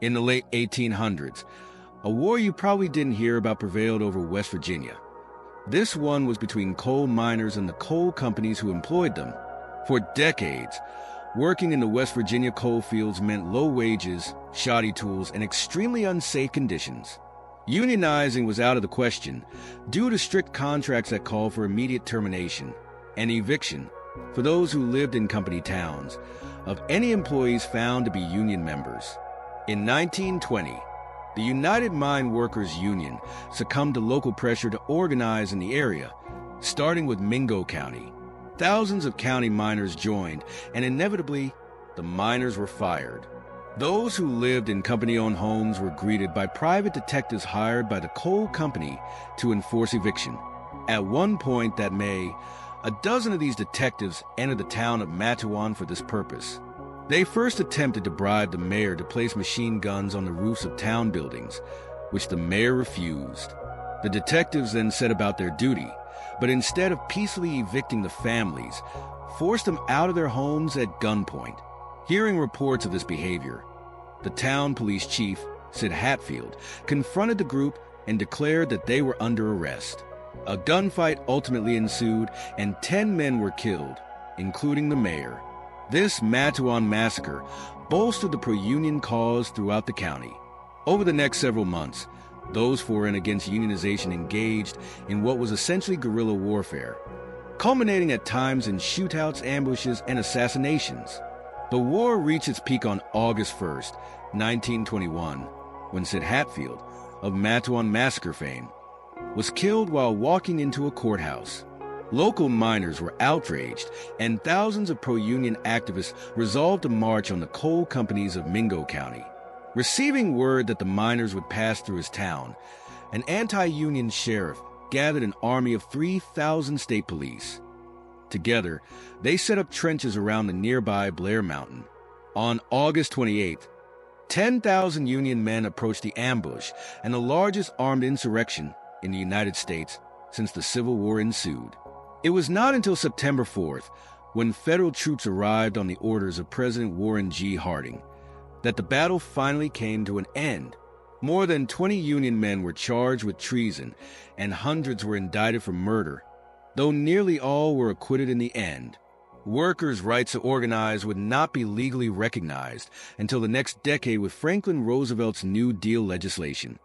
In the late 1800s, a war you probably didn't hear about prevailed over West Virginia. This one was between coal miners and the coal companies who employed them. For decades, working in the West Virginia coal fields meant low wages, shoddy tools, and extremely unsafe conditions. Unionizing was out of the question due to strict contracts that called for immediate termination and eviction for those who lived in company towns of any employees found to be union members. In 1920, the United Mine Workers Union succumbed to local pressure to organize in the area, starting with Mingo County. Thousands of county miners joined, and inevitably, the miners were fired. Those who lived in company-owned homes were greeted by private detectives hired by the coal company to enforce eviction. At one point that May, a dozen of these detectives entered the town of Matewan for this purpose. They first attempted to bribe the mayor to place machine guns on the roofs of town buildings, which the mayor refused. The detectives then set about their duty, but instead of peacefully evicting the families, forced them out of their homes at gunpoint. Hearing reports of this behavior, the town police chief, Sid Hatfield, confronted the group and declared that they were under arrest. A gunfight ultimately ensued, and 10 men were killed, including the mayor. This Matewan massacre bolstered the pro-union cause throughout the county. Over the next several months, those for and against unionization engaged in what was essentially guerrilla warfare, culminating at times in shootouts, ambushes, and assassinations. The war reached its peak on August 1st, 1921, when Sid Hatfield, of Matewan massacre fame, was killed while walking into a courthouse. Local miners were outraged, and thousands of pro-union activists resolved to march on the coal companies of Mingo County. Receiving word that the miners would pass through his town, an anti-union sheriff gathered an army of 3,000 state police. Together, they set up trenches around the nearby Blair Mountain. On August 28th, 10,000 Union men approached the ambush, and the largest armed insurrection in the United States since the Civil War ensued. It was not until September 4th, when federal troops arrived on the orders of President Warren G. Harding, that the battle finally came to an end. More than 20 Union men were charged with treason, and hundreds were indicted for murder, though nearly all were acquitted in the end. Workers' rights to organize would not be legally recognized until the next decade with Franklin Roosevelt's New Deal legislation.